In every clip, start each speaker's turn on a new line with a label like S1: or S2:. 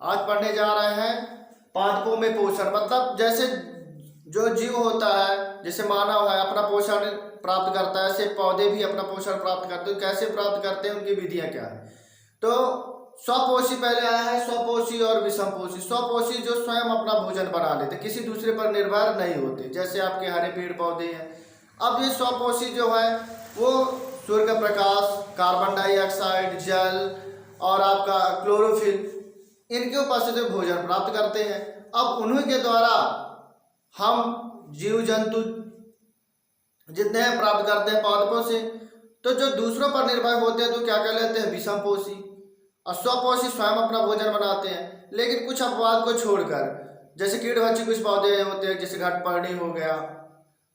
S1: आज पढ़ने जा रहे हैं पादपों में पोषण। मतलब जैसे जो जीव होता है, जैसे मानव है अपना पोषण प्राप्त करता है, ऐसे पौधे भी अपना पोषण प्राप्त करते हैं। कैसे प्राप्त करते हैं, उनकी विधियां क्या है। तो स्वपोषी पहले आया है, स्वपोषी और विषमपोषी। स्वपोषी जो स्वयं अपना भोजन बना लेते, किसी दूसरे पर निर्भर नहीं होते, जैसे आपके हरे पेड़ पौधे हैं। अब ये स्वपोषी जो है वो सूर्य का प्रकाश, कार्बन डाइऑक्साइड, जल और आपका क्लोरोफिल, इनके उपस्थिति में भोजन प्राप्त करते हैं। अब उन्हीं के द्वारा हम जीव जंतु जितने हैं प्राप्त करते हैं पादपों से। तो जो दूसरों पर निर्भर होते हैं तो क्या कर लेते हैं, विषमपोषी। और स्वपोषी स्वयं अपना भोजन बनाते हैं, लेकिन कुछ अपवाद को छोड़कर, जैसे कीटभक्षी कुछ पौधे होते हैं, जैसे घटपर्णी हो गया,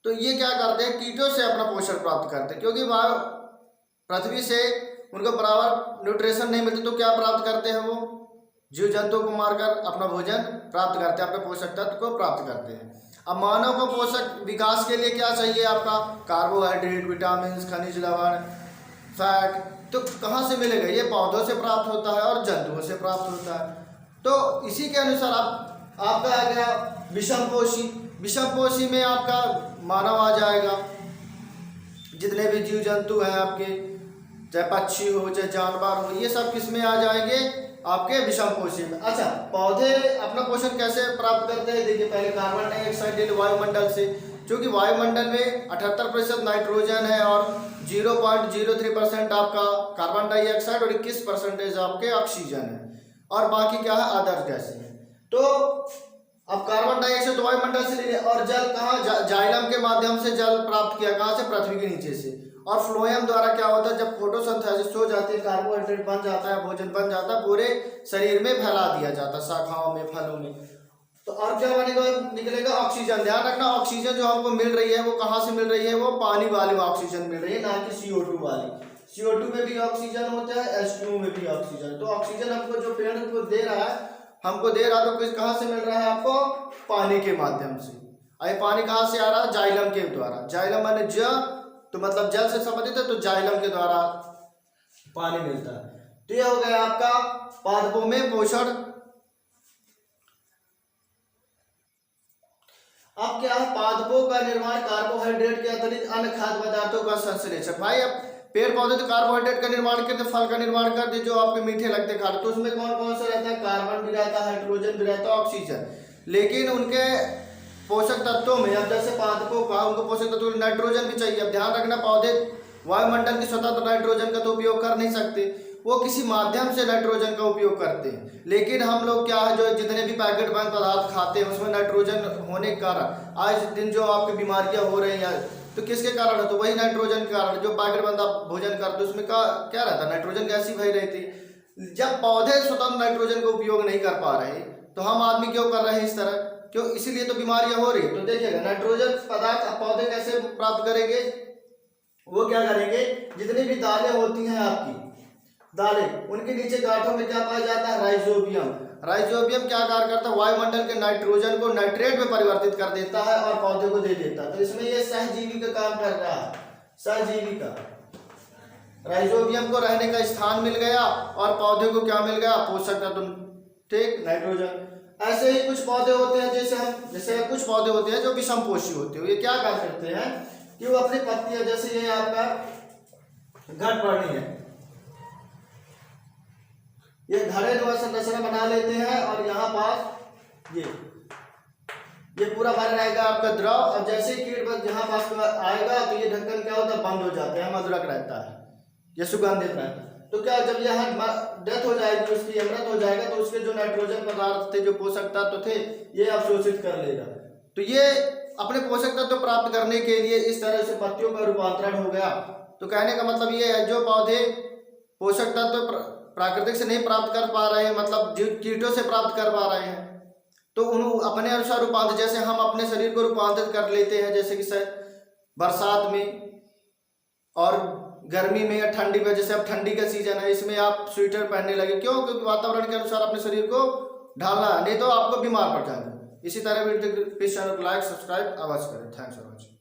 S1: तो ये क्या करते हैं, कीटों से अपना पोषण प्राप्त करते हैं। क्योंकि वह पृथ्वी से उनको बराबर न्यूट्रिशन नहीं मिलती, तो क्या प्राप्त करते हैं, वो जीव जंतु को मारकर अपना भोजन प्राप्त करते हैं, अपने पोषक तत्व को प्राप्त करते हैं। अब मानव को पोषक विकास के लिए क्या चाहिए, आपका कार्बोहाइड्रेट, विटामिन, खनिज लवण, फैट, तो कहाँ से मिलेगा, ये पौधों से प्राप्त होता है और जंतुओं से प्राप्त होता है। तो इसी के अनुसार आपका आ गया विषमपोषी। विषमपोषी में आपका मानव आ जाएगा, जितने भी जीव जंतु हैं आपके, चाहे पक्षी हो चाहे जानवर हो, ये सब किस में आ जाएंगे, आपके विषमपोषी में। अच्छा, पौधे अपना पोषण कैसे प्राप्त करते हैं, देखिए पहले कार्बन डाइऑक्साइड वायुमंडल से, क्योंकि वायुमंडल में 78% नाइट्रोजन है और 0.03% आपका कार्बन डाइऑक्साइड और 21% आपके ऑक्सीजन है, और बाकी क्या है, अदर गैसें हैं। तो अब कार्बन डाइऑक्साइड वायुमंडल से ले, और जल कहाँ, जाइलम के माध्यम से जल प्राप्त किया, कहाँ से, पृथ्वी के नीचे से। और फ्लोएम द्वारा क्या होता है, जब फोटोसिंथेसिस हो जाती है, कार्बोहाइड्रेट बन जाता है, भोजन बन जाता है, पूरे शरीर में फैला दिया जाता है, शाखाओं में, फलों में। तो और क्या बनेगा, निकलेगा ऑक्सीजन। ध्यान रखना, ऑक्सीजन जो हमको मिल रही है वो कहाँ से मिल रही है, वो पानी वाली ऑक्सीजन मिल रही है, ना कि CO2 वाली। CO2 में भी ऑक्सीजन होता है, H2O में भी ऑक्सीजन। तो ऑक्सीजन हमको जो पेड़ को दे रहा है, तो कहाँ से मिल रहा है, आपको पानी के माध्यम से। अरे पानी कहाँ से आ रहा है, जाइलम के द्वारा। जाइलम माने तो मतलब जल से संबंधित है, तो जाइलम के द्वारा पानी मिलता है। तो यह हो गया आपका पादपों में पोषण। अब क्या है, पादपों का निर्माण कार्बोहाइड्रेट के अतिरिक्त अन्य खाद्य पदार्थों का संश्लेषण। भाई अब पेड़ पौधे तो कार्बोहाइड्रेट का निर्माण करते, फल का निर्माण करते, जो आपके मीठे लगते खाते, तो उसमें कौन कौन सा रहता है, कार्बन भी रहता है, हाइड्रोजन भी रहता है, ऑक्सीजन। लेकिन उनके पोषक तत्वों में, अब जैसे पादपों का, उनको पोषक तत्वों नाइट्रोजन भी चाहिए। अब ध्यान रखना, पौधे वायुमंडल की स्वतंत्र नाइट्रोजन का तो उपयोग कर नहीं सकते, वो किसी माध्यम से नाइट्रोजन का उपयोग करते हैं। लेकिन हम लोग क्या है, जो जितने भी पैकेट बंद पदार्थ खाते हैं, उसमें नाइट्रोजन होने के कारण आज दिन जो आपकी बीमारियां हो रही हैं, तो किसके कारण है, तो वही नाइट्रोजन के कारण। जो पैकेट बंद आप भोजन करते, उसमें क्या रहता है, नाइट्रोजन गैस ही भरी रहती। जब पौधे स्वतंत्र नाइट्रोजन का उपयोग नहीं कर पा रहे, तो हम आदमी क्यों कर रहे हैं इस तरह, क्यों, इसीलिए तो बीमारियां हो रही। तो देखिएगा नाइट्रोजन पदार्थ पौधे कैसे प्राप्त करेंगे, वो क्या करेंगे, जितनी भी दालें होती हैं आपकी दालें, उनके नीचे गांठों में क्या पाया जाता है, राइजोबियम। राइजोबियम क्या कार्य करता है, वायुमंडल के नाइट्रोजन को नाइट्रेट में परिवर्तित कर देता है और पौधे को दे देता है। तो इसमें ये सहजीवी का काम कर रहा है, सहजीवी का। राइजोबियम को रहने का स्थान मिल गया और पौधे को क्या मिल गया, पोषक तत्व, ठीक, नाइट्रोजन। ऐसे ही कुछ पौधे होते हैं, जैसे कुछ पौधे होते हैं जो विषमपोषी होते हैं। ये क्या कार्य करते हैं कि वो अपनी पत्तियां, जैसे ये आपका घटपर्णी है, ये घड़ेनुमा संरचना बना लेते हैं, और यहाँ पास ये पूरा भरा रहेगा आपका द्रव, और जैसे ही कीट बस यहाँ पास आएगा, तो ये ढक्कन क्या होता है, बंद हो जाता है, मधुरक रहता है, ये सुगंधित रहता है। तो क्या, जब यह डेथ हो जाएगी, उसकी अमृत हो जाएगा, तो उसके जो नाइट्रोजन पदार्थ थे, जो पोषक तत्व थे, ये अवशोषित कर लेगा। तो ये अपने पोषक तत्व प्राप्त करने के लिए इस तरह से पत्तियों का रूपांतरण हो गया। तो कहने का मतलब ये है, जो पौधे पोषक तत्व प्राकृतिक से नहीं प्राप्त कर पा रहे हैं, मतलब कीटों से प्राप्त कर पा रहे हैं, तो उन अपने अनुसार रूपांतर, जैसे हम अपने शरीर को रूपांतरित कर लेते हैं, जैसे कि बरसात में और गर्मी में या ठंडी में। जैसे अब ठंडी का सीजन है, इसमें आप स्वेटर पहनने लगे, क्यों, क्योंकि वातावरण के अनुसार अपने शरीर को ढालना है, नहीं तो आपको बीमार पड़ जाएंगे। इसी तरह वीडियो को लाइक सब्सक्राइब अवश्य करें। Thanks for watching.